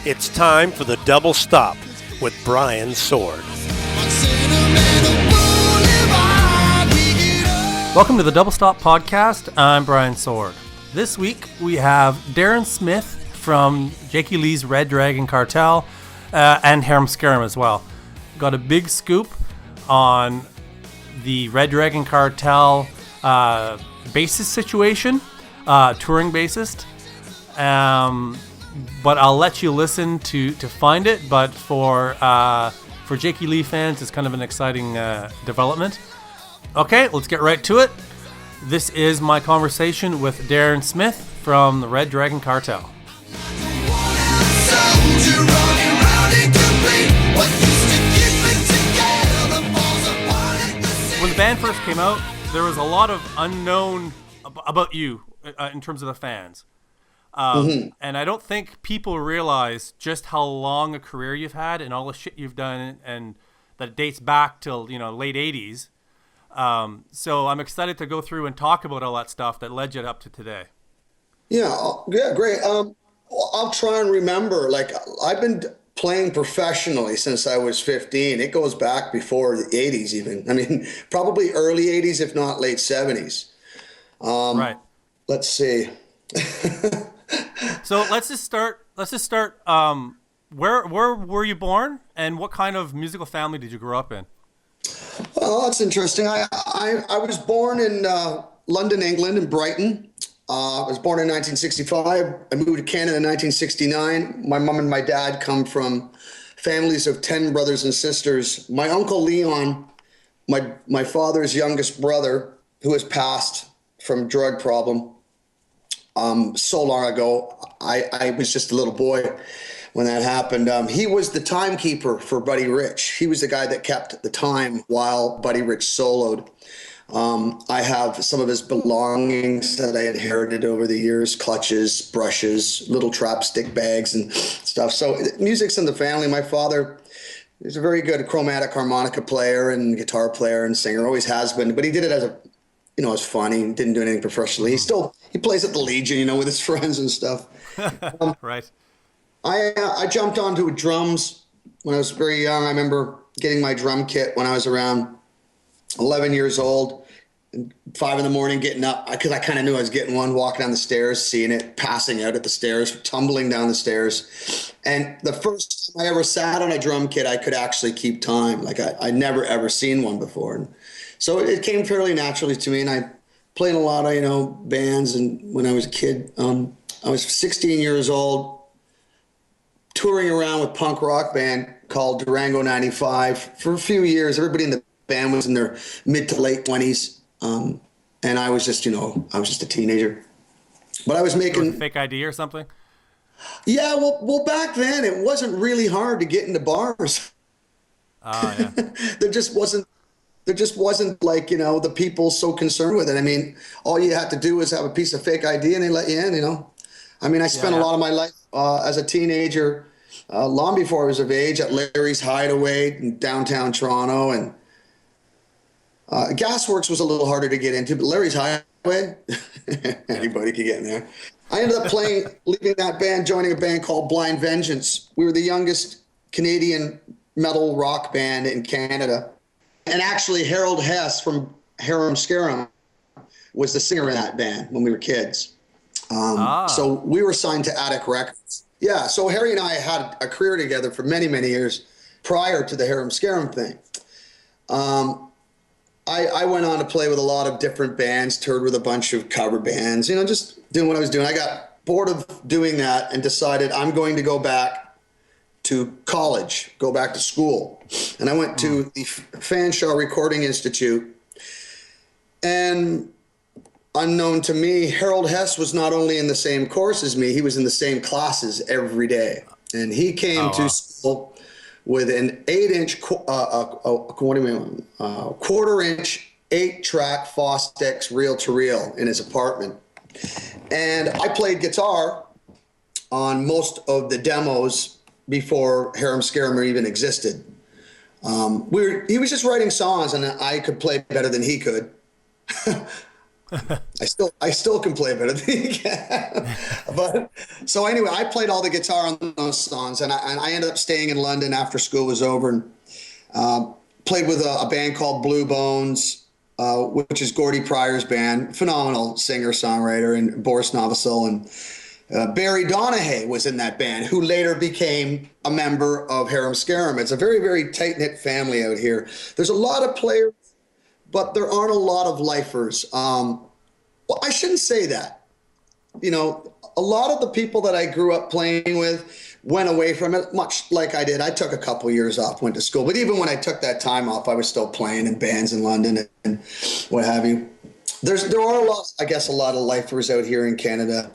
It's time for the Double Stop with Brian Sword. Welcome to the Double Stop podcast. I'm Brian Sword. This week we have Darren Smith from Jakey Lee's Red Dragon Cartel and Harem Scarem as well. Got a big scoop on the Red Dragon Cartel bassist situation, touring bassist. But I'll let you listen to find it. But for Jakey Lee fans, it's kind of an exciting development. Okay, let's get right to it. This is my conversation with Darren Smith from the Red Dragon Cartel. When the band first came out, there was a lot of unknown about you in terms of the fans. And I don't think people realize just how long a career you've had and all the shit you've done, and that it dates back till, late 80s. So I'm excited to go through and talk about all that stuff that led you up to today. Yeah, great. I'll try and remember. Like, I've been playing professionally since I was 15. It goes back before the 80s even. I mean, probably early 80s, if not late 70s. Right. Let's see. So let's just start. Where were you born, and what kind of musical family did you grow up in? Well, that's interesting. I was born in London, England, in Brighton. I was born in 1965. I moved to Canada in 1969. My mom and my dad come from families of 10 brothers and sisters. My uncle Leon, my father's youngest brother, who has passed from drug problem so long ago. I was just a little boy when that happened. He was the timekeeper for Buddy Rich. He was the guy that kept the time while Buddy Rich soloed. I have some of his belongings that I inherited over the years: clutches, brushes, little trapstick bags and stuff. So music's in the family. My father is a very good chromatic harmonica player and guitar player and singer, always has been, but he did it as as fun. He didn't do anything professionally. He plays at the Legion, with his friends and stuff. Right. I jumped onto drums when I was very young. I remember getting my drum kit when I was around 11 years old, and 5 a.m, getting up, because I kind of knew I was getting one, walking down the stairs, seeing it, passing out at the stairs, tumbling down the stairs. And the first time I ever sat on a drum kit, I could actually keep time. Like I'd never, ever seen one before. And so it came fairly naturally to me, and I played a lot of, bands. And when I was a kid, I was 16 years old, touring around with punk rock band called Durango 95 for a few years. Everybody in the band was in their mid to late 20s. And I was just, I was just a teenager. But I was making... With a fake ID or something? Yeah, well, back then it wasn't really hard to get into bars. Yeah. There just wasn't like, the people so concerned with it. I mean, all you had to do was have a piece of fake ID and they let you in, I mean, I spent a lot of my life as a teenager, long before I was of age, at Larry's Hideaway in downtown Toronto. And Gasworks was a little harder to get into, but Larry's Hideaway, anybody could get in there. I ended up leaving that band, joining a band called Blind Vengeance. We were the youngest Canadian metal rock band in Canada. And actually, Harold Hess from Harem Scarem was the singer in that band when we were kids. So we were signed to Attic Records. Yeah, so Harry and I had a career together for many, many years prior to the Harem Scarem thing. I went on to play with a lot of different bands, toured with a bunch of cover bands, just doing what I was doing. I got bored of doing that and decided I'm going to go back to college, go back to school. And I went to the Fanshawe Recording Institute. And unknown to me, Harold Hess was not only in the same course as me, he was in the same classes every day. And he came to school with an 8-inch, quarter-inch, 8-track Fostex reel-to-reel in his apartment. And I played guitar on most of the demos before Harem Scarem even existed. He was just writing songs, and I could play better than he could. I still can play better than he can. But so anyway, I played all the guitar on those songs, and I ended up staying in London after school was over, and played with a band called Blue Bones, which is Gordy Pryor's band. Phenomenal singer-songwriter, and Boris Novosel, and Barry Donahue was in that band, who later became a member of Harem Scarem. It's a very, very tight-knit family out here. There's a lot of players, but there aren't a lot of lifers. Well, I shouldn't say that. You know, a lot of the people that I grew up playing with went away from it, much like I did. I took a couple years off, went to school. But even when I took that time off, I was still playing in bands in London and what have you. There are a lot of lifers out here in Canada.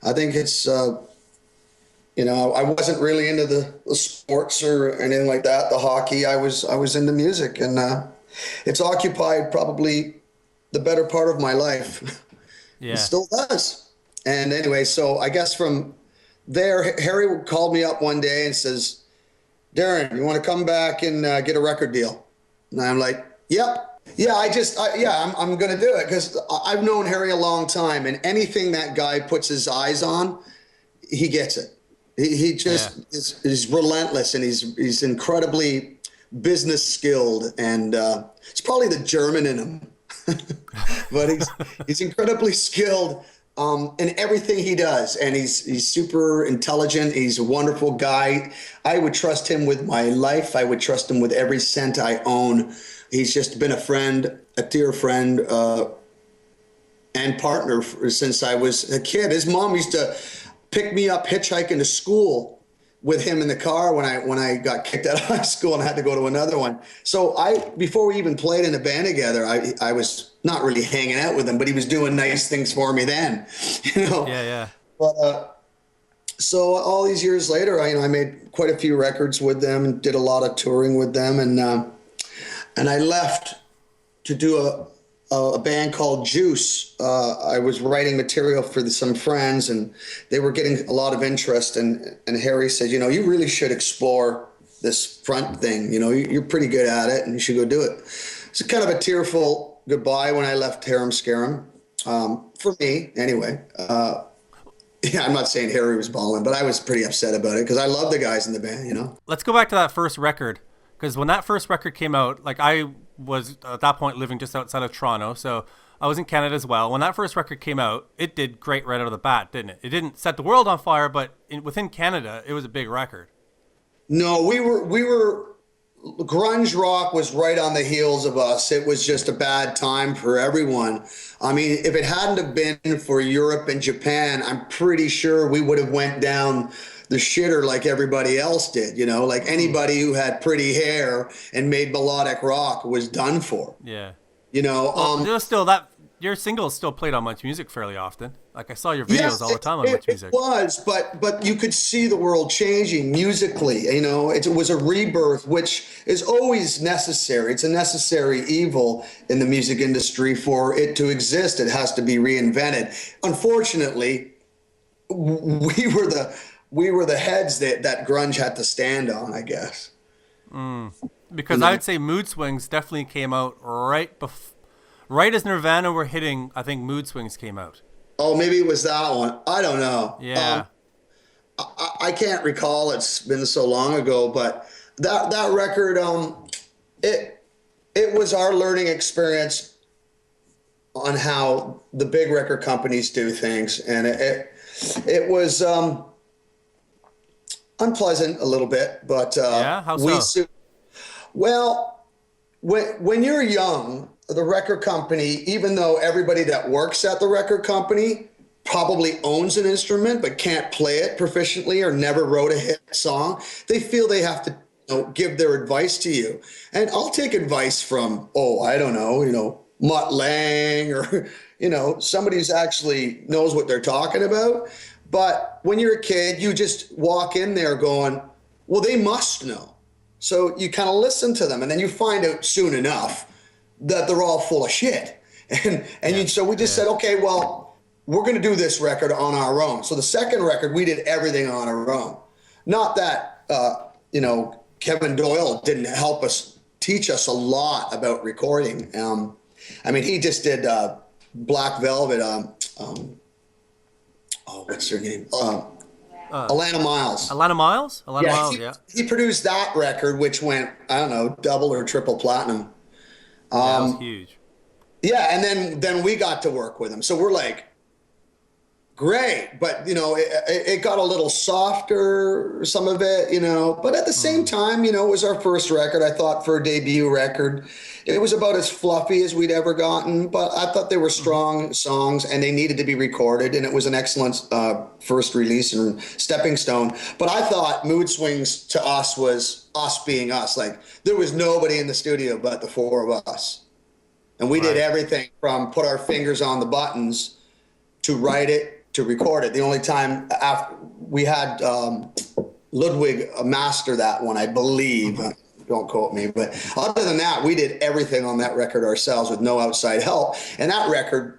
I think it's, you know, I wasn't really into the sports or anything like that, the hockey. I was into music, and it's occupied probably the better part of my life. Yeah. It still does. And anyway, so I guess from there, Harry called me up one day and says, Darren, you want to come back and get a record deal? And I'm like, yep. Yeah, I'm going to do it, because I've known Harry a long time, and anything that guy puts his eyes on, he gets it. He just is relentless, and he's incredibly business skilled, and it's probably the German in him. But he's incredibly skilled in everything he does, and he's super intelligent. He's a wonderful guy. I would trust him with my life. I would trust him with every cent I own. He's just been a friend, a dear friend, and partner since I was a kid. His mom used to pick me up hitchhiking to school with him in the car when I got kicked out of high school and had to go to another one. So before we even played in a band together, I was not really hanging out with him, but he was doing nice things for me then, you know? Yeah. But, so all these years later, I made quite a few records with them and did a lot of touring with them. And I left to do a band called Juice. I was writing material for some friends, and they were getting a lot of interest. And Harry said, you know, you really should explore this front thing. You know, you're pretty good at it, and you should go do it. It's kind of a tearful goodbye when I left Harem Scarem, for me anyway. Yeah, I'm not saying Harry was balling, but I was pretty upset about it, because I love the guys in the band, you know. Let's go back to that first record, because when that first record came out, like, I was at that point living just outside of Toronto, so I was in Canada as well. When that first record came out, it did great right out of the bat, didn't it? It didn't set the world on fire, but within Canada, it was a big record. No, we were grunge rock was right on the heels of us. It was just a bad time for everyone. I mean, if it hadn't have been for Europe and Japan, I'm pretty sure we would have went down the shitter like everybody else did, you know, like anybody who had pretty hair and made melodic rock was done for. Yeah. You know, there's still that your singles still played on Much Music fairly often. Like, I saw your videos all the time on Much Music. It was, but you could see the world changing musically. You know, it was a rebirth, which is always necessary. It's a necessary evil in the music industry. For it to exist, it has to be reinvented. Unfortunately, we were the heads that grunge had to stand on, I guess. Because I'd say Mood Swings definitely came out right as Nirvana were hitting. I think Mood Swings came out. Oh, maybe it was that one. I don't know. Yeah. I can't recall. It's been so long ago, but that record, it was our learning experience on how the big record companies do things, and it was unpleasant a little bit, but yeah, how so? Well, when you're young, the record company, even though everybody that works at the record company probably owns an instrument but can't play it proficiently or never wrote a hit song, they feel they have to give their advice to you. And I'll take advice from, I don't know, Mutt Lang or, somebody who's actually knows what they're talking about. But when you're a kid, you just walk in there going, well, they must know. So you kind of listen to them, and then you find out soon enough that they're all full of shit. So we just said, okay, well, we're going to do this record on our own. So the second record, we did everything on our own. Not that, Kevin Doyle didn't help us, teach us a lot about recording. He just did Black Velvet. What's her name? Alana Miles. Alana Miles? Miles, yeah. He produced that record, which went, I don't know, double or triple platinum. That was huge. Yeah, and then we got to work with him. So we're like, great, but it got a little softer, some of it, but at the same time, it was our first record. I thought for a debut record, it was about as fluffy as we'd ever gotten, but I thought they were strong songs and they needed to be recorded, and it was an excellent first release and stepping stone. But I thought Mood Swings to us was us being us. Like, there was nobody in the studio but the four of us. And we did everything from put our fingers on the buttons to write it, to record it. The only time after we had Ludwig master that one, I believe. Don't quote me, but other than that, we did everything on that record ourselves with no outside help. And that record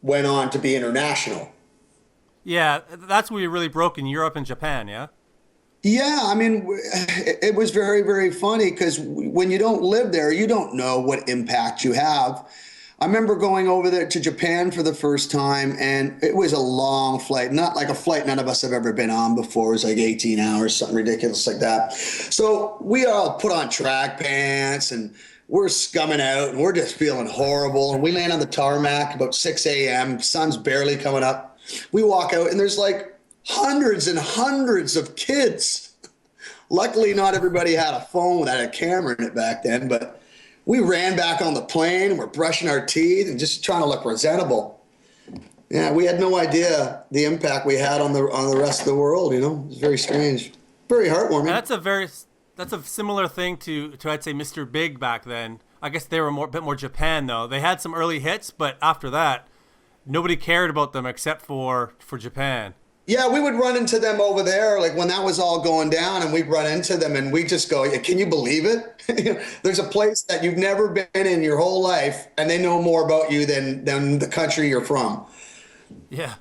went on to be international. Yeah, that's where you really broke in Europe and Japan, yeah? Yeah, it was very, very funny because when you don't live there, you don't know what impact you have. I remember going over there to Japan for the first time, and it was a long flight, not like a flight none of us have ever been on before. It was like 18 hours, something ridiculous like that. So we all put on track pants, and we're scumming out, and we're just feeling horrible. And we land on the tarmac about 6 a.m., sun's barely coming up. We walk out, and there's like hundreds and hundreds of kids. Luckily, not everybody had a phone that had a camera in it back then, but we ran back on the plane and we're brushing our teeth and just trying to look presentable. Yeah, we had no idea the impact we had on the rest of the world. It was very strange, very heartwarming. That's a similar thing to I'd say Mr. Big back then. I guess they were a bit more Japan though. They had some early hits, but after that, nobody cared about them except for Japan. Yeah, we would run into them over there, like when that was all going down, and we'd run into them, and we'd just go, can you believe it? There's a place that you've never been in your whole life, and they know more about you than the country you're from. Yeah.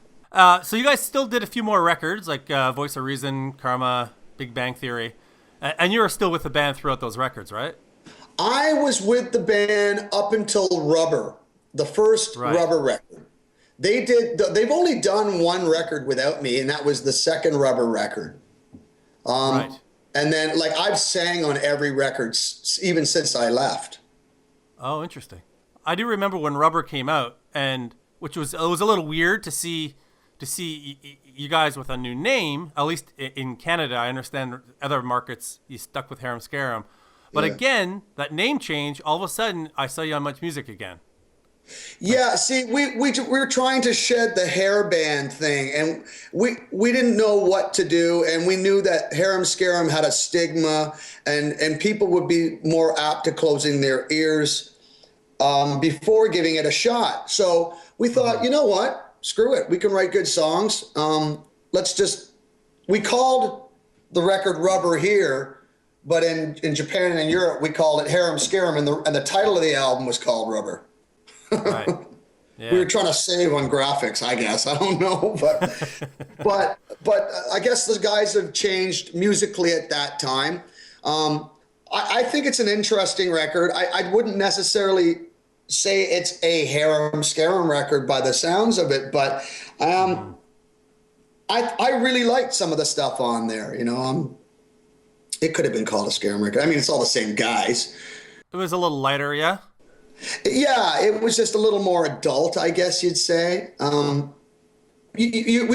So you guys still did a few more records, like Voice of Reason, Karma, Big Bang Theory, and you were still with the band throughout those records, right? I was with the band up until Rubber, the first Rubber record. They've only done one record without me, and that was the second Rubber record. And then, like, I've sang on every record even since I left. Oh, interesting. I do remember when Rubber came out, and it was a little weird to see you guys with a new name. At least in Canada, I understand other markets you stuck with Harem Scarem, but again, that name change. All of a sudden, I saw you on Much Music again. Yeah, see, we were trying to shed the hair band thing, and we didn't know what to do, and we knew that Harem Scarem had a stigma, and people would be more apt to closing their ears before giving it a shot. So we thought, you know what? Screw it. We can write good songs. We called the record Rubber here, but in Japan and in Europe, we called it Harem Scarem, and the title of the album was called Rubber. Right. Yeah. We were trying to save on graphics, I guess. I don't know, but I guess the guys have changed musically at that time. I think it's an interesting record. I wouldn't necessarily say it's a Harem Scarem record by the sounds of it, but I really liked some of the stuff on there. It could have been called a Scarem record. I mean, it's all the same guys. It was a little lighter, yeah. Yeah, it was just a little more adult, I guess you'd say. We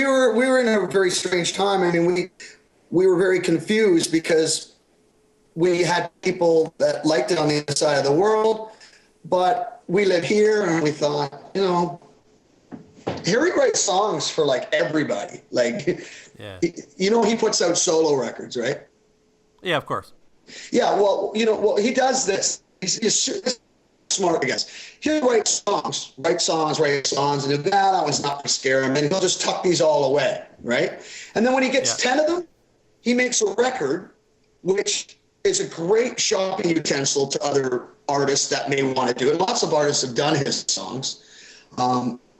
were in a very strange time. I mean, we were very confused because we had people that liked it on the other side of the world, but we live here, and we thought, Harry writes songs for like everybody. Like, he puts out solo records, right? Yeah, of course. Yeah, well, he does this. He's smart, I guess. He'll write songs, and he'll go, that one's not for Scarem, and he'll just tuck these all away, right? And then when he gets 10 of them, he makes a record, which is a great shopping utensil to other artists that may want to do it. Lots of artists have done his songs.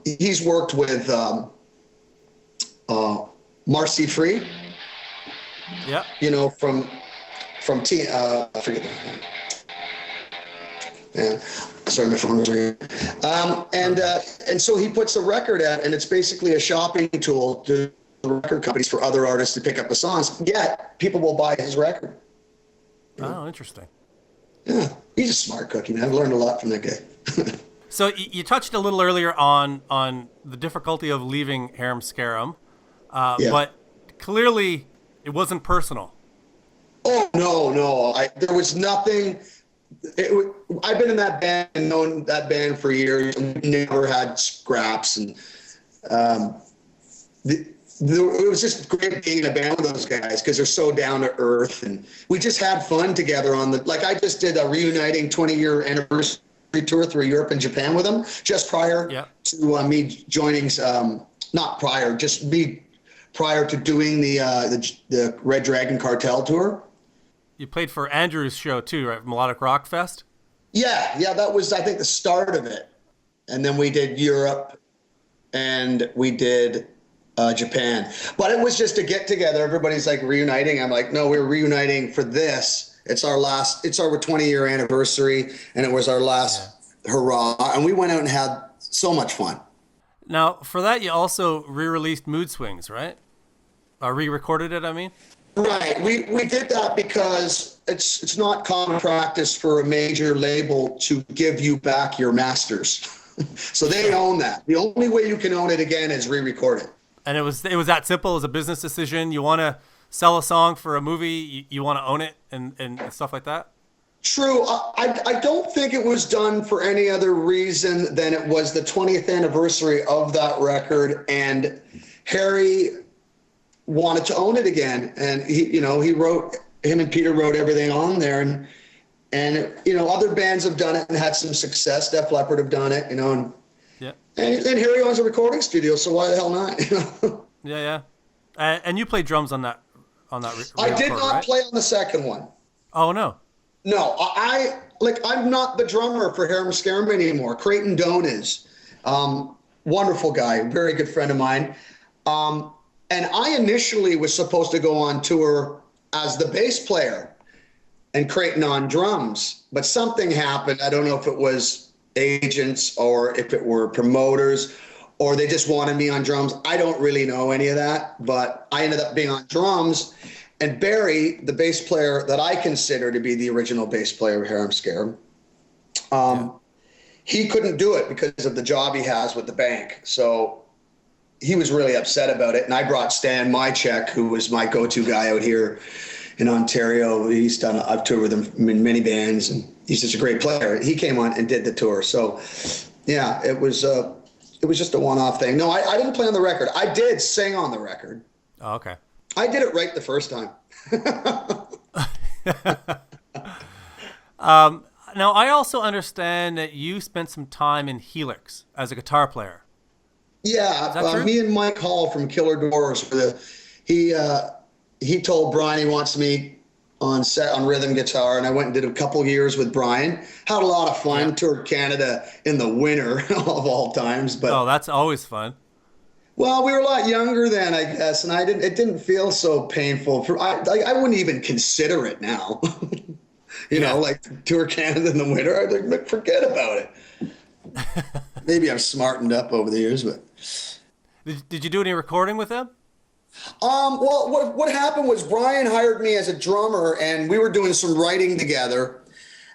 He's worked with Marcy Free. Yeah. You know, from I forget the name. Yeah, sorry, my phone was ringing. And so he puts a record out, and it's basically a shopping tool to record companies for other artists to pick up the songs. Yet people will buy his record. Oh, interesting. Yeah, he's a smart cookie, man. I've learned a lot from that guy. So you touched a little earlier on the difficulty of leaving Harem Scarem, but clearly it wasn't personal. Oh no! There was nothing. I've been in that band and known that band for years, and we never had scraps. And it was just great being in a band with those guys because they're so down to earth, and we just had fun together I just did a reuniting 20-year anniversary tour through Europe and Japan with them just prior to me joining. Not prior, just me prior to doing the Red Dragon Cartel tour. You played for Andrew's show too, right? Melodic Rock Fest? Yeah, that was, I think, the start of it. And then we did Europe and we did Japan. But it was just a get together. Everybody's like reuniting. I'm like, no, we're reuniting for this. It's our 20-year anniversary, and it was our last hurrah. And we went out and had so much fun. Now, for that, you also re-released Mood Swings, right? Re-recorded it, I mean? Right. We did that because it's not common practice for a major label to give you back your masters. So they own that. The only way you can own it again is re-record it. And it was that simple. It was a business decision. You want to sell a song for a movie, you want to own it and stuff like that? True. I don't think it was done for any other reason than it was the 20th anniversary of that record, and Harry wanted to own it again. And him and Peter wrote everything on there, and other bands have done it and had some success. Def Leppard have done it, and Harry owns a recording studio, so why the hell not? Yeah. And you played drums on that I did not play on the second one. Oh no. No, I'm not the drummer for Harem Scarem anymore. Creighton Doan is. Wonderful guy, very good friend of mine. And I initially was supposed to go on tour as the bass player and Creighton on drums, but something happened. I don't know if it was agents or if it were promoters or they just wanted me on drums. I don't really know any of that, but I ended up being on drums. And Barry, the bass player that I consider to be the original bass player of Harem Scarem, he couldn't do it because of the job he has with the bank. So he was really upset about it. And I brought Stan Mychek, who was my go-to guy out here in Ontario. I've toured with him in many bands, and he's such a great player. He came on and did the tour. So yeah, it was just a one-off thing. No, I didn't play on the record. I did sing on the record. Oh, okay. I did it right the first time. Now, I also understand that you spent some time in Helix as a guitar player. Yeah, me and Mike Hall from Killer Doors he told Brian he wants me on rhythm guitar, and I went and did a couple years with Brian. Had a lot of fun. Yeah. Toured Canada in the winter of all times. But that's always fun. Well, we were a lot younger then, I guess, and it didn't feel so painful. I wouldn't even consider it now. Tour Canada in the winter. I'd like, forget about it. Maybe I've smartened up over the years, but. Did you do any recording with them? Well, what happened was Brian hired me as a drummer, and we were doing some writing together,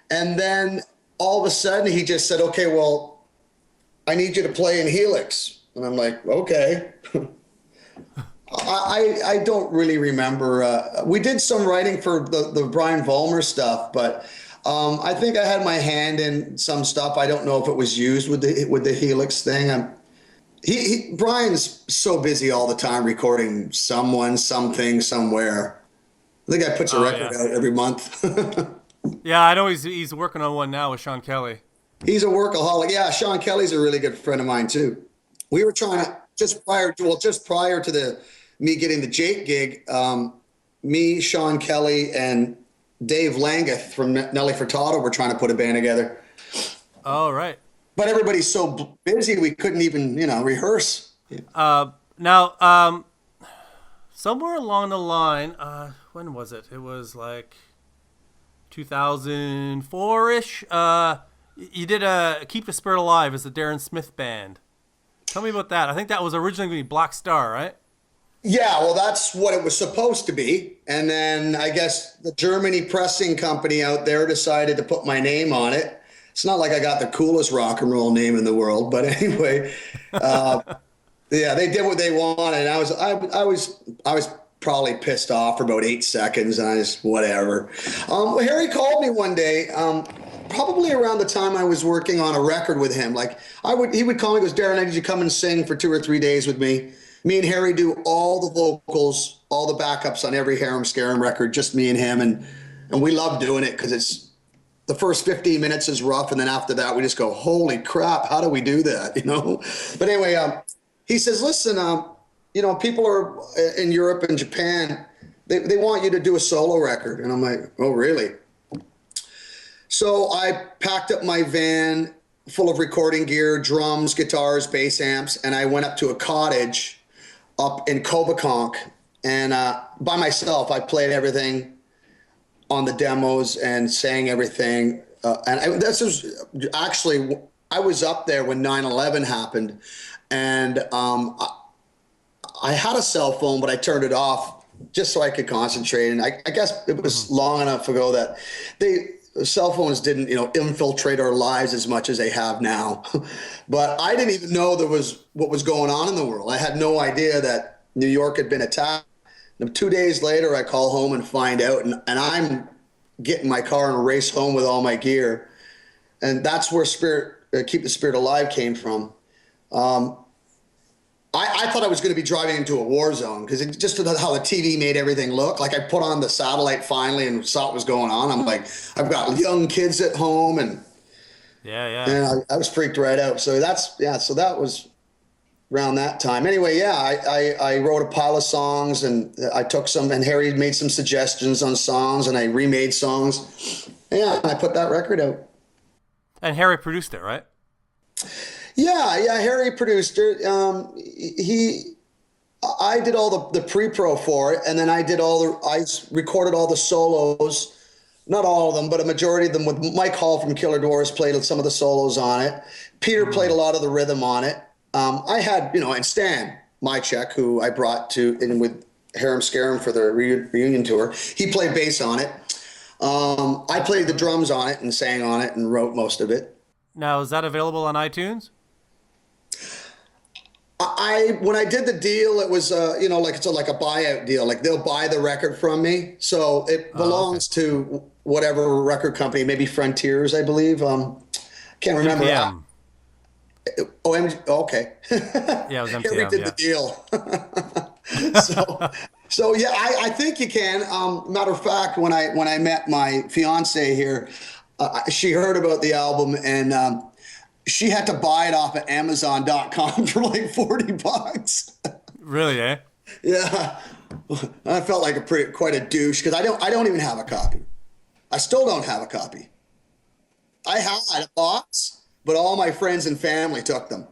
and then all of a sudden he just said, "Okay, well, I need you to play in Helix." And I'm like, okay. I don't really remember. We did some writing for the Brian Vollmer stuff, but I think I had my hand in some stuff. I don't know if it was used with the Helix thing. Brian's so busy all the time recording someone, something, somewhere. I think I puts a record out every month. Yeah, I know he's working on one now with Sean Kelly. He's a workaholic. Yeah, Sean Kelly's a really good friend of mine too. We were trying to just prior to the me getting the Jake gig, me, Sean Kelly, and Dave Langeth from Nelly Furtado were trying to put a band together. Oh, right. But everybody's so busy we couldn't even, rehearse. Now, somewhere along the line, when was it? It was like 2004-ish. You did Keep the Spirit Alive as the Darren Smith band. Tell me about that. I think that was originally going to be Black Star, right? Yeah, well, that's what it was supposed to be. And then I guess the Germany pressing company out there decided to put my name on it. It's not like I got the coolest rock and roll name in the world, but anyway, yeah, they did what they wanted. I was probably pissed off for about 8 seconds, and I just whatever. Harry called me one day, probably around the time I was working on a record with him. Like he would call me, goes, Darren, I need you to come and sing for 2 or 3 days with me. Me and Harry do all the vocals, all the backups on every Harem Scarem record, just me and him, and we love doing it because it's the first 15 minutes is rough, and then after that we just go, holy crap, how do we do that? But anyway, he says, listen, people are in Europe and Japan, they want you to do a solo record. And I'm like, oh, really? So I packed up my van full of recording gear, drums, guitars, bass amps, and I went up to a cottage up in Cobaconk, and by myself, I played everything on the demos and sang everything. This was actually, I was up there when 9/11 happened, and I had a cell phone, but I turned it off just so I could concentrate. And I guess it was long enough ago that cell phones didn't, infiltrate our lives as much as they have now. But I didn't even know what was going on in the world. I had no idea that New York had been attacked. And 2 days later, I call home and find out, and I'm getting my car and race home with all my gear. And that's where Keep the Spirit Alive came from. I thought I was going to be driving into a war zone because just how the TV made everything look. Like I put on the satellite finally and saw what was going on. I'm like, I've got young kids at home, and and I was freaked right out. So so that was around that time. Anyway, I wrote a pile of songs, and I took some, and Harry made some suggestions on songs, and I remade songs. Yeah, I put that record out. And Harry produced it, right? Yeah, Harry produced it. I did all the pre-pro for it, and then I recorded all the solos, not all of them, but a majority of them with Mike Hall from Killer Doors played some of the solos on it. Peter played a lot of the rhythm on it. I had, and Stan Mychek, who I brought in with Harem Scarem for the reunion tour, he played bass on it. I played the drums on it and sang on it and wrote most of it. Now, is that available on iTunes? When I did the deal, it was it's like a buyout deal. Like they'll buy the record from me, so it belongs to whatever record company, maybe Frontiers, I believe. Can't remember. MGM. Okay. Yeah, it was MGM. Here we did the deal. So yeah, I think you can. Matter of fact, when I met my fiance here, she heard about the album, and she had to buy it off of Amazon.com for like $40. Really, eh? Yeah, I felt like quite a douche because I don't even have a copy. I still don't have a copy. I had a box, but all my friends and family took them.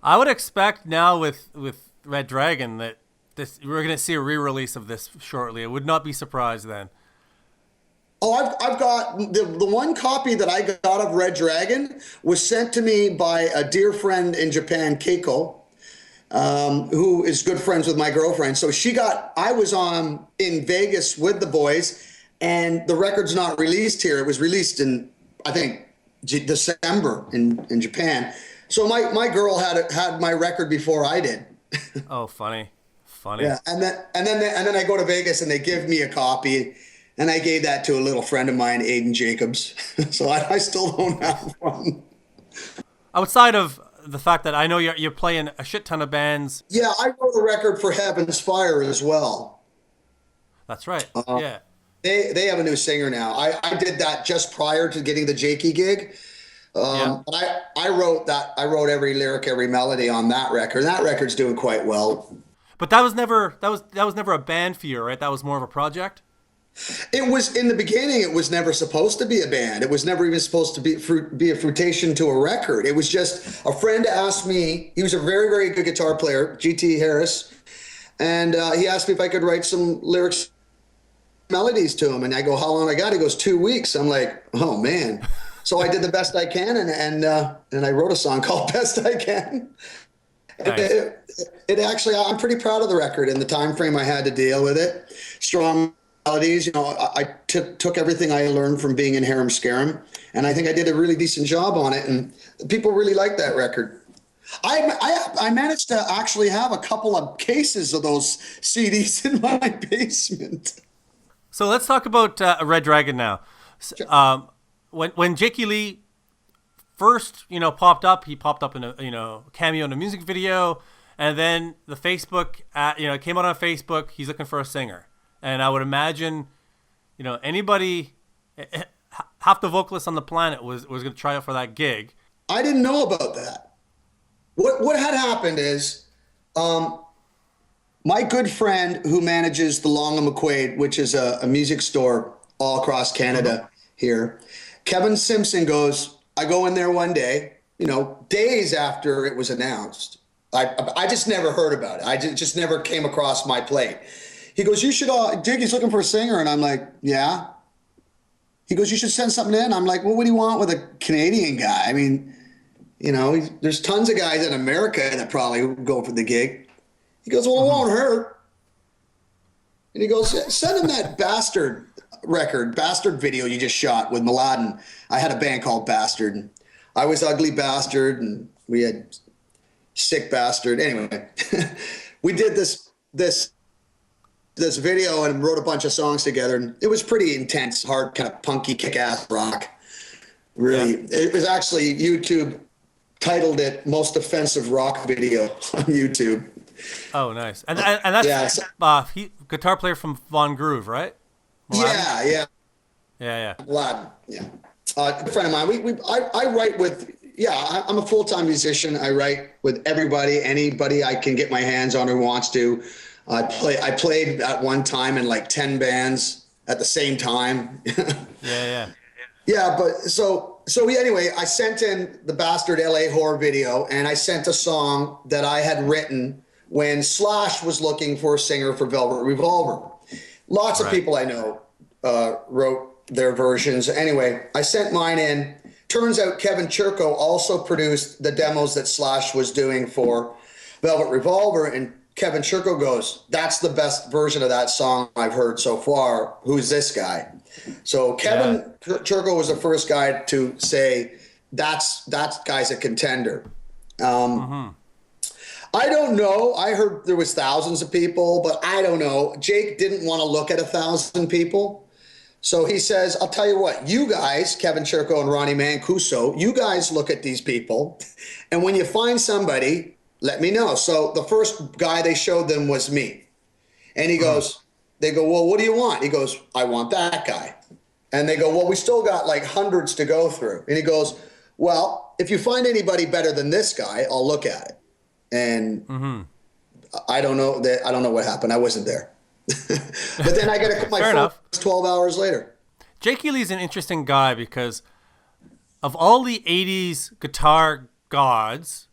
I would expect now with Red Dragon that we're going to see a re-release of this shortly. I would not be surprised then. Oh, I've got the one copy that I got of Red Dragon was sent to me by a dear friend in Japan, Keiko, who is good friends with my girlfriend. So I was in Vegas with the boys, and the record's not released here. It was released in, I think, December in Japan. So my girl had my record before I did. Oh, funny. Yeah, and then I go to Vegas and they give me a copy. And I gave that to a little friend of mine, Aiden Jacobs. So I still don't have one. Outside of the fact that I know you're playing a shit ton of bands. Yeah, I wrote a record for Heaven's Fire as well. That's right. Yeah. They have a new singer now. I did that just prior to getting the Jakey gig. Yeah. I wrote that. I wrote every lyric, every melody on that record. That record's doing quite well. But that was never a band for you, right? That was more of a project. It was in the beginning. It was never supposed to be a band. It was never even supposed to be a fruitation to a record. It was just a friend asked me. He was a very very good guitar player, GT Harris, and he asked me if I could write some lyrics, melodies to him. And I go, "How long I got?" He goes, "2 weeks." I'm like, "Oh man." So I did the best I can, and I wrote a song called "Best I Can." Nice. It actually, I'm pretty proud of the record and the time frame I had to deal with it. Strong melodies, I took everything I learned from being in Harem Scarem, and I think I did a really decent job on it, and people really liked that record. I managed to actually have a couple of cases of those CDs in my basement. So let's talk about Red Dragon now. When Jakey Lee first, popped up, he popped up in a cameo in a music video, and then the Facebook, it came out on Facebook. He's looking for a singer, and I would imagine, anybody, half the vocalists on the planet was going to try out for that gig. I didn't know about that. What had happened is, my good friend who manages the Long and McQuaid, which is a music store all across Canada here, Kevin Simpson goes, I go in there one day, days after it was announced. I just never heard about it. I just never came across my plate. He goes, you should, Diggy's looking for a singer. And I'm like, yeah. He goes, you should send something in. I'm like, well, what do you want with a Canadian guy? I mean, there's tons of guys in America that probably would go for the gig. He goes, well, it won't hurt. And he goes, send him that Bastard video you just shot with Mladen. I had a band called Bastard. And I was Ugly Bastard, and we had Sick Bastard. Anyway, we did this video and wrote a bunch of songs together. And it was pretty intense, hard, kind of punky, kick-ass rock. Really, yeah. It was actually YouTube titled it Most Offensive Rock Video on YouTube. Oh, nice. And that's guitar player from Von Groove, right? Mladen? Yeah. Mladen, yeah. A friend of mine. I write with. Yeah, I'm a full-time musician. I write with anybody I can get my hands on who wants to. I played at one time in like 10 bands at the same time. Yeah. Yeah, but anyway, I sent in the Bastard LA Horror video, and I sent a song that I had written when Slash was looking for a singer for Velvet Revolver. Lots of people I know wrote their versions. Anyway, I sent mine in. Turns out Kevin Churko also produced the demos that Slash was doing for Velvet Revolver, and Kevin Churko goes, that's the best version of that song I've heard so far. Who's this guy? So Kevin Churko was the first guy to say, that guy's a contender. I don't know. I heard there was thousands of people, but I don't know. Jake didn't want to look at 1,000 people. So he says, I'll tell you what, you guys, Kevin Churko and Ronnie Mancuso, you guys look at these people, and when you find somebody, let me know. So the first guy they showed them was me. And he goes, they go, well, what do you want? He goes, I want that guy. And they go, well, we still got like hundreds to go through. And he goes, well, if you find anybody better than this guy, I'll look at it. And I don't know what happened. I wasn't there. But then I got to put my phone 12 hours later. Jakey Lee's an interesting guy because of all the 80s guitar gods,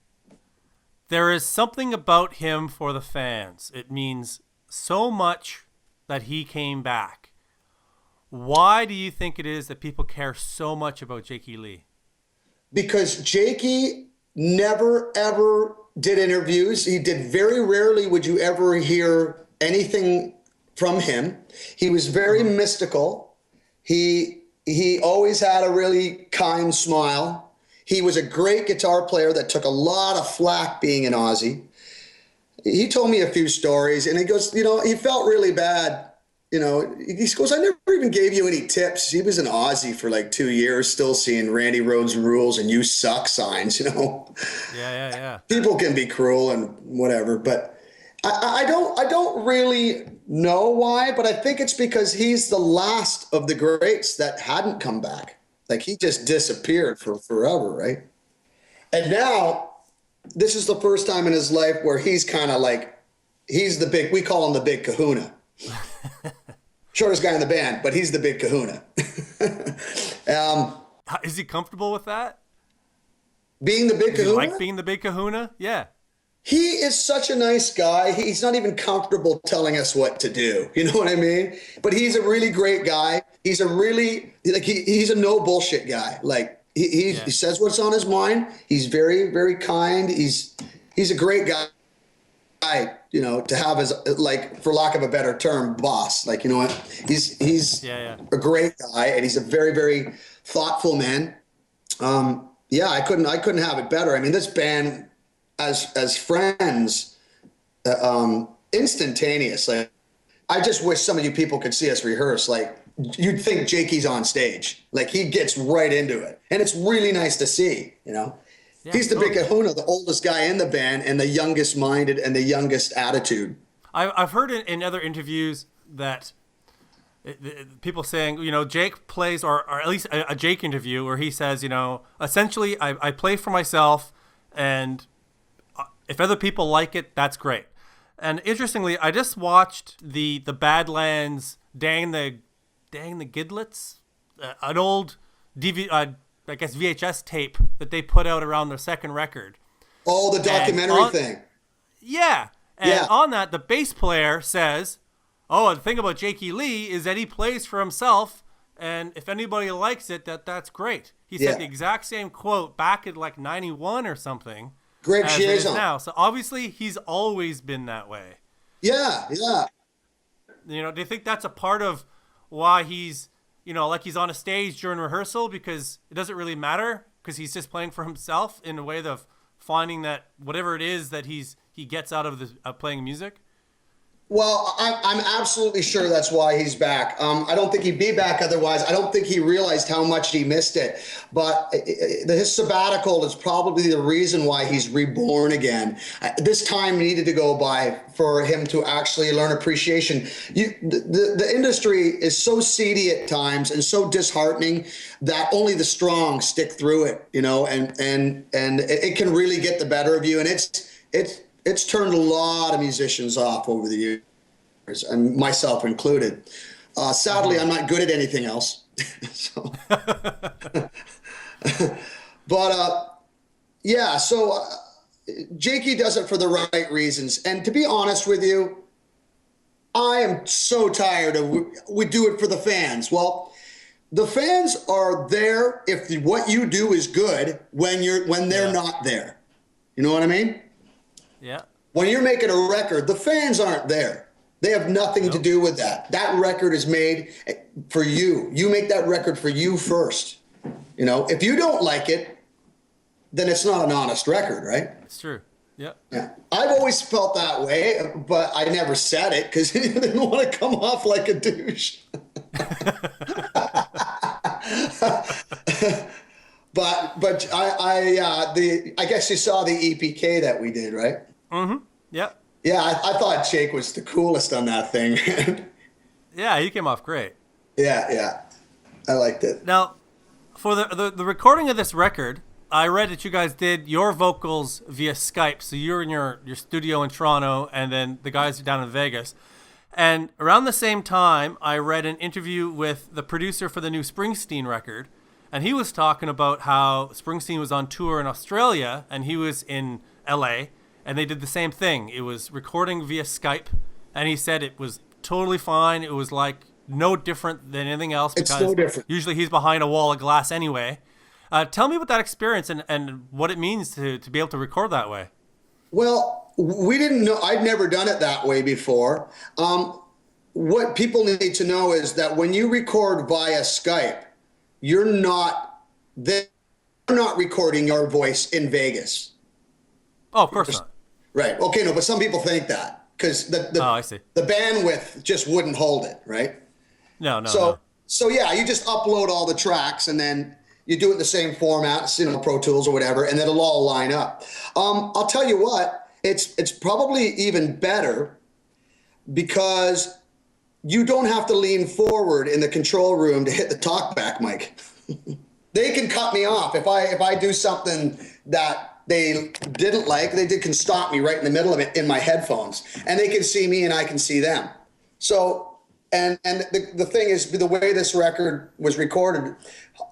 there is something about him for the fans. It means so much that he came back. Why do you think it is that people care so much about Jakey Lee? Because Jakey never, ever did interviews. He did very rarely would you ever hear anything from him. He was very mystical. He always had a really kind smile. He was a great guitar player that took a lot of flack being an Aussie. He told me a few stories, and he goes, he felt really bad. He goes, I never even gave you any tips. He was an Aussie for like 2 years, still seeing Randy Rhoads rules and you suck signs, Yeah. People can be cruel and whatever, but I don't really know why, but I think it's because he's the last of the greats that hadn't come back. Like he just disappeared for forever, right? And now this is the first time in his life where he's kind of like, he's the big, we call him the big kahuna. Shortest guy in the band, but he's the big kahuna. Is he comfortable with that? Being the big Does he kahuna? like being the big kahuna? Yeah. He is such a nice guy. He's not even comfortable telling us what to do. You know what I mean? But he's a really great guy. He's a really, like, he's a no bullshit guy. Like he says what's on his mind. He's very, very kind. He's a great guy, you know, to have as, like, for lack of a better term, boss. Like, you know what? He's a great guy, and he's a very, very thoughtful man. I couldn't have it better. I mean, this band, as friends, instantaneous. Like, I just wish some of you people could see us rehearse. Like, you'd think Jakey's on stage. Like, he gets right into it, and it's really nice to see. You know, he's the big kahuna, the oldest guy in the band, and the youngest minded and the youngest attitude. I've heard in other interviews that people saying, you know, Jake plays, or at least a Jake interview where he says, you know, essentially I play for myself, and if other people like it, that's great. And interestingly, I just watched the Badlands Dang the Gidlets, an old I guess VHS tape that they put out around their second record. Oh, the documentary thing. Yeah. And on that, the bass player says, oh, the thing about Jakey Lee is that he plays for himself, and if anybody likes it, that's great. He said the exact same quote back in like 91 or something. Greg as it is Chiazon. now. So obviously he's always been that way. Yeah. You know, do you think that's a part of why he's, you know, like he's on a stage during rehearsal because it doesn't really matter because he's just playing for himself in a way of finding that whatever it is that he gets out of playing music? Well, I'm absolutely sure that's why he's back. I don't think he'd be back otherwise. I don't think he realized how much he missed it. But his sabbatical is probably the reason why he's reborn again. This time needed to go by for him to actually learn appreciation. The industry is so seedy at times and so disheartening that only the strong stick through it, you know, and it can really get the better of you. And it's turned a lot of musicians off over the years, and myself included. Sadly, I'm not good at anything else. Jakey does it for the right reasons. And to be honest with you, I am so tired of we do it for the fans. Well, the fans are there if what you do is good when they're not there. You know what I mean? Yeah. When you're making a record, the fans aren't there. They have nothing to do with that. That record is made for you. You make that record for you first. You know, if you don't like it, then it's not an honest record, right? It's true. Yeah. I've always felt that way, but I never said it because I didn't want to come off like a douche. But I guess you saw the EPK that we did, right? Mm-hmm. Yep. Yeah, I thought Jake was the coolest on that thing. Yeah, he came off great. Yeah. I liked it. Now, for the recording of this record, I read that you guys did your vocals via Skype. So you're in your studio in Toronto, and then the guys are down in Vegas. And around the same time, I read an interview with the producer for the new Springsteen record, and he was talking about how Springsteen was on tour in Australia, and he was in LA, and they did the same thing. It was recording via Skype, and he said it was totally fine. It was like no different than anything else because it's no different. Usually he's behind a wall of glass anyway. Tell me about that experience and what it means to be able to record that way. Well, we didn't know. I'd never done it that way before. What people need to know is that when you record via Skype, they're not recording your voice in Vegas. Oh, of course not. Right. Okay, no, but some people think that because I see. The bandwidth just wouldn't hold it, right? No. So yeah, you just upload all the tracks and then you do it in the same format, you know, Pro Tools or whatever, and it'll all line up. I'll tell you what, it's probably even better because you don't have to lean forward in the control room to hit the talkback mic. they can cut me off if I do something that they didn't like. Can stop me right in the middle of it in my headphones, and they can see me and I can see them. So, and the thing is, the way this record was recorded,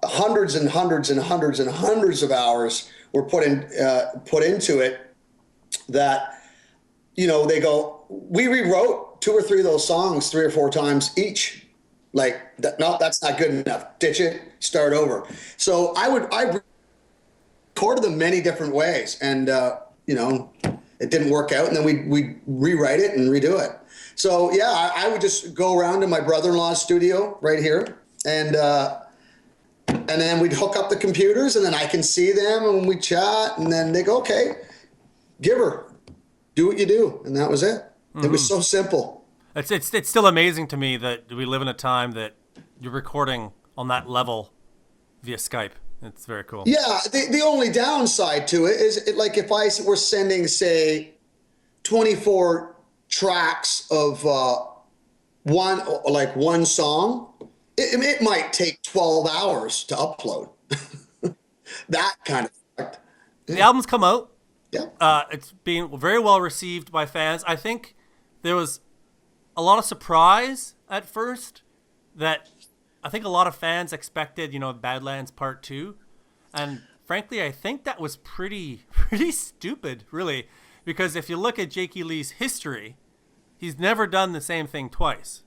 hundreds and hundreds and hundreds and hundreds of hours were put into it. That, they go, we rewrote 2 or 3 of those songs 3 or 4 times each. Like, no, that's not good enough. Ditch it, start over. So I recorded them many different ways, and it didn't work out, and then we rewrite it and redo it. So yeah, I would just go around to my brother-in-law's studio right here, and then we'd hook up the computers, and then I can see them, and we chat, and then they go, okay, give her, do what you do, and that was it. Mm-hmm. It was so simple. It's still amazing to me that we live in a time that you're recording on that level via Skype. It's very cool. Yeah, the only downside to it is like if I were sending, say, 24 tracks of one song, it might take 12 hours to upload. That kind of effect. The album's come out. Yeah. It's being very well received by fans. I think there was a lot of surprise at first that I think a lot of fans expected, Badlands Part 2. And frankly, I think that was pretty stupid, really, because if you look at Jakey Lee's history, he's never done the same thing twice.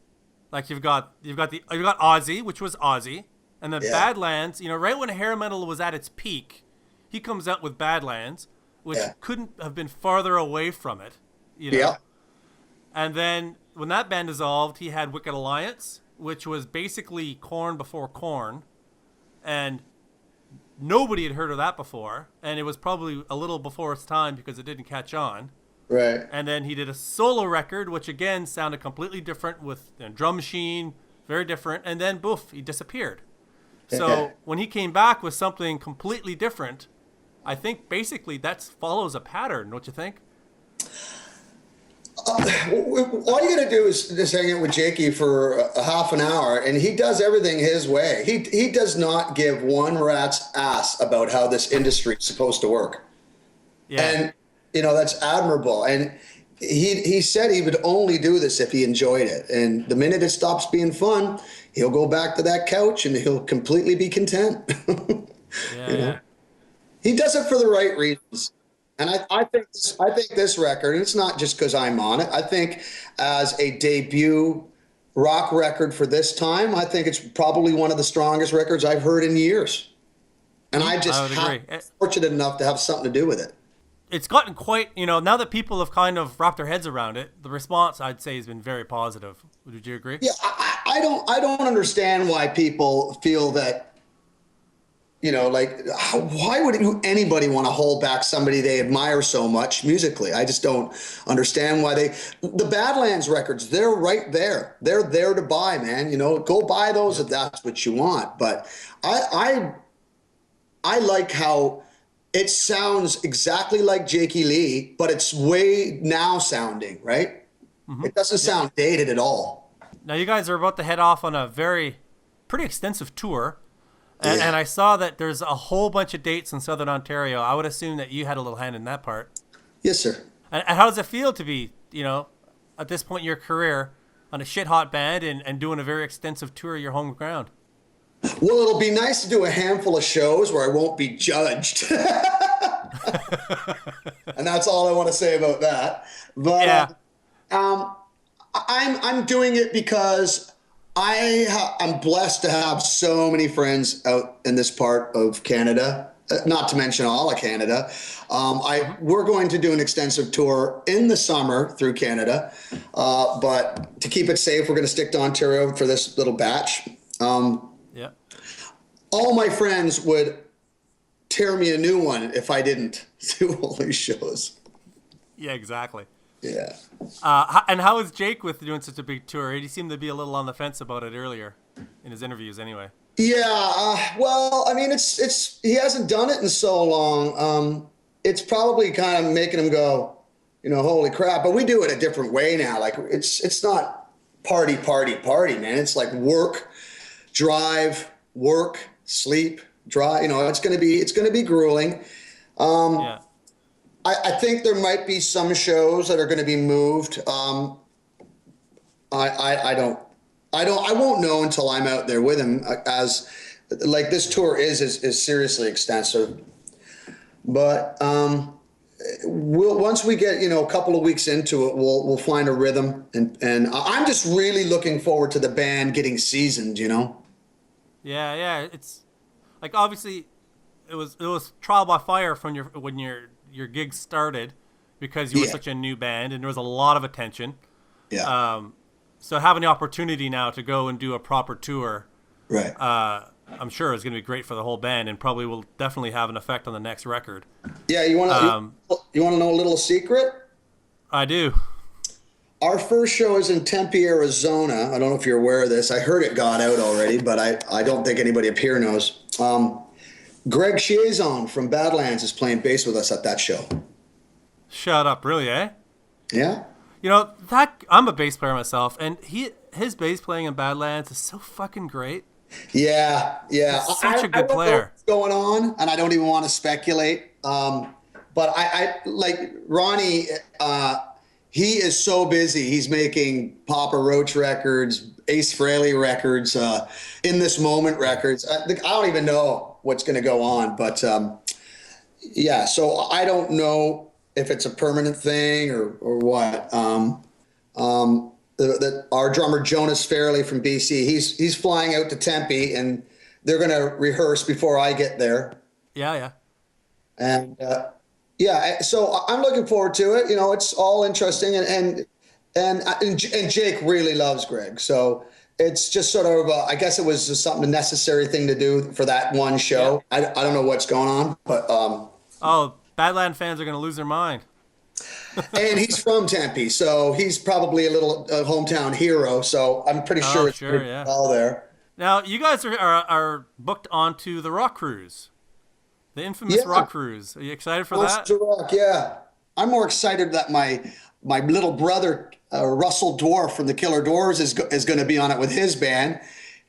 Like you've got Ozzy, which was Ozzy, and then Badlands, right when hair metal was at its peak, he comes out with Badlands, which couldn't have been farther away from it, Yeah. And then when that band dissolved, he had Wicked Alliance, which was basically Korn before Korn, and nobody had heard of that before, and it was probably a little before its time because it didn't catch on. Right. And then he did a solo record, which again sounded completely different with drum machine, very different, and then boof, he disappeared. So when he came back with something completely different, I think basically that follows a pattern, don't you think? All you got to do is just hang out with Jakey for a half an hour, and he does everything his way. He does not give one rat's ass about how this industry is supposed to work. Yeah. And, that's admirable. And he said he would only do this if he enjoyed it. And the minute it stops being fun, he'll go back to that couch and he'll completely be content. Yeah. He does it for the right reasons. And I think this record, and it's not just because I'm on it, I think as a debut rock record for this time, I think it's probably one of the strongest records I've heard in years. And I just fortunate enough to have something to do with it. It's gotten quite, now that people have kind of wrapped their heads around it, the response, I'd say, has been very positive. Would you agree? Yeah, I don't understand why people feel that, why would anybody want to hold back somebody they admire so much musically? I just don't understand why the Badlands records, they're right there. They're there to buy, man. Go buy those if that's what you want. But I like how it sounds exactly like Jakey Lee, but it's way now sounding, right? Mm-hmm. It doesn't sound dated at all. Now you guys are about to head off on a pretty extensive tour. And I saw that there's a whole bunch of dates in Southern Ontario. I would assume that you had a little hand in that part. Yes, sir. And how does it feel to be, at this point in your career, on a shit-hot band and doing a very extensive tour of your home ground? Well, it'll be nice to do a handful of shows where I won't be judged. And that's all I want to say about that. But I'm doing it because I'm blessed to have so many friends out in this part of Canada, not to mention all of Canada. We're going to do an extensive tour in the summer through Canada, but to keep it safe, we're going to stick to Ontario for this little batch. All my friends would tear me a new one if I didn't do all these shows. Yeah, exactly. Yeah. And how is Jake with doing such a big tour? He seemed to be a little on the fence about it earlier in his interviews anyway. Yeah. Well, I mean, it's he hasn't done it in so long. It's probably kind of making him go, holy crap. But we do it a different way now. Like it's not party, man. It's like work, drive, work, sleep, dry. You know, it's going to be grueling. Yeah. I think there might be some shows that are going to be moved. I won't know until I'm out there with him, as like this tour is seriously extensive. But once we get, a couple of weeks into it, we'll find a rhythm, and I'm just really looking forward to the band getting seasoned. Yeah. It's like, obviously it was trial by fire from when your gigs started, because you were such a new band and there was a lot of attention. Yeah. So having the opportunity now to go and do a proper tour, Right. I'm sure is going to be great for the whole band, and probably will definitely have an effect on the next record. Yeah. You want to know a little secret? I do. Our first show is in Tempe, Arizona. I don't know if you're aware of this. I heard it got out already, but I don't think anybody up here knows. Greg Chiazon from Badlands is playing bass with us at that show. Shut up, really, eh? Yeah. That I'm a bass player myself, and his bass playing in Badlands is so fucking great. Yeah. He's such a good I don't know player. what's going on, and I don't even want to speculate. But I like Ronnie. He is so busy. He's making Papa Roach records, Ace Frehley records, In This Moment records. I don't even know what's going to go on, but yeah. So I don't know if it's a permanent thing or what. Our drummer Jonas Fairley from BC, he's flying out to Tempe, and they're going to rehearse before I get there. Yeah. And so I'm looking forward to it. It's all interesting, and Jake really loves Greg, so it's just sort of I guess it was just a necessary thing to do for that one show. Yeah. I don't know what's going on, but Badland fans are going to lose their mind. And he's from Tempe, so he's probably a little hometown hero. So I'm pretty sure it's pretty well there. Now you guys are booked onto the Rock Cruise, the infamous Rock Cruise. Are you excited for that? Rock, yeah. I'm more excited that my little brother Russell Dwarf from the Killer Doors is going to be on it with his band,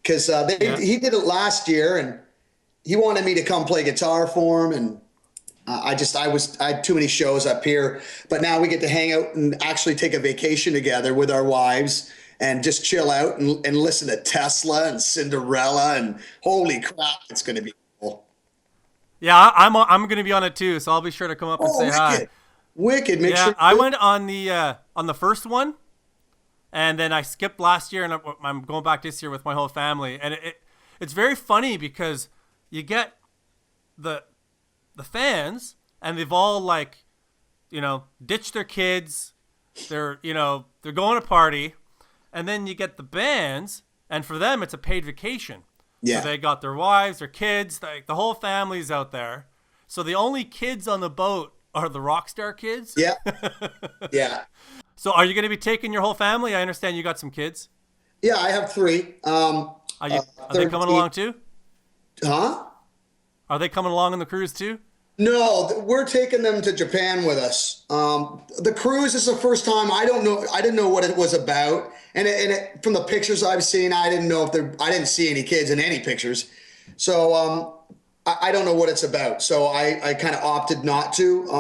because he did it last year, and he wanted me to come play guitar for him, and I had too many shows up here, but now we get to hang out and actually take a vacation together with our wives and just chill out and listen to Tesla and Cinderella, and holy crap, it's going to be cool. Yeah, I'm going to be on it too, so I'll be sure to come up and say hi. Wicked. Make sure. I went on the first one, and then I skipped last year, and I'm going back this year with my whole family, and it's very funny because you get the fans, and they've all ditched their kids. They're going to party, and then you get the bands, and for them it's a paid vacation. Yeah. So they got their wives, their kids, the whole family's out there. So the only kids on the boat are the Rockstar kids. Yeah. Yeah. So are you going to be taking your whole family? I understand you got some kids. Yeah, I have 3. Are they coming along too? Huh? Are they coming along on the cruise too? No, we're taking them to Japan with us. The cruise is the first time. I didn't know what it was about, and from the pictures I've seen, I didn't see any kids in any pictures, so I don't know what it's about. So I kind of opted not to.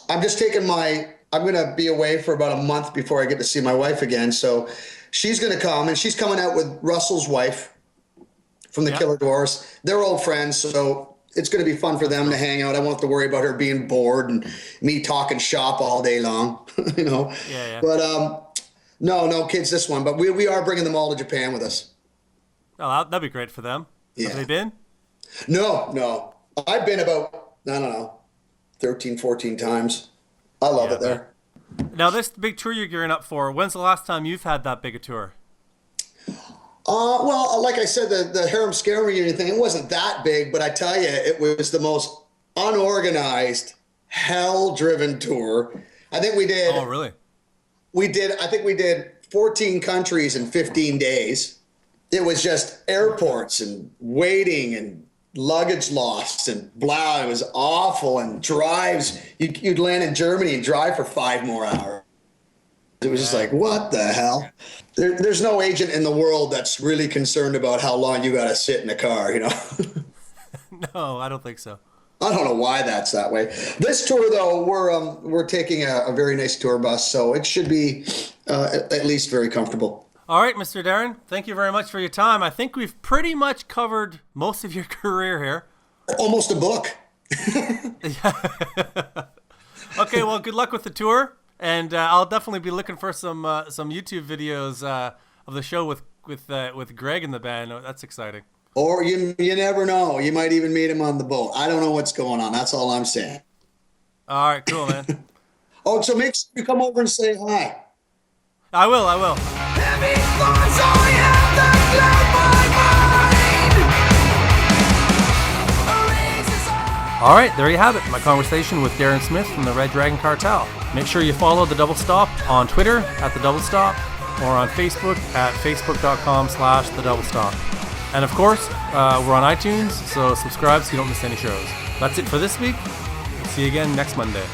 I'm just taking I'm going to be away for about a month before I get to see my wife again. So she's going to come, and she's coming out with Russell's wife from the Killer Doors. They're old friends, so it's going to be fun for them to hang out. I won't have to worry about her being bored and me talking shop all day long, Yeah. But no kids this one. But we are bringing them all to Japan with us. Oh, that'd be great for them. Yeah. Have they been? No. I've been about, I don't know, 13, 14 times. I love it there. Now, this big tour you're gearing up for, when's the last time you've had that big a tour? Well, like I said, the Harem Scarem reunion thing, it wasn't that big, but I tell you, it was the most unorganized, hell-driven tour. I think we did. Oh, really? I think we did 14 countries in 15 days. It was just airports and waiting and luggage lost and blah. It was awful, and drives. You'd land in Germany and drive for 5 more hours. It was just like, what the hell? There's no agent in the world that's really concerned about how long you got to sit in a car, No, I don't think so. I don't know why that's that way. This tour, though, we're taking a very nice tour bus, so it should be at least very comfortable. All right, Mr. Darren, thank you very much for your time. I think we've pretty much covered most of your career here. Almost a book. Okay, well, good luck with the tour, and I'll definitely be looking for some YouTube videos of the show with Greg in the band. That's exciting. Or you never know. You might even meet him on the boat. I don't know what's going on. That's all I'm saying. All right, cool, man. Oh, so make sure you come over and say hi. I will. All right, there you have it. My conversation with Darren Smith from the Red Dragon Cartel. Make sure you follow The Double Stop on Twitter at The Double Stop or on Facebook at facebook.com/The Double Stop. And of course, we're on iTunes, so subscribe so you don't miss any shows. That's it for this week. See you again next Monday.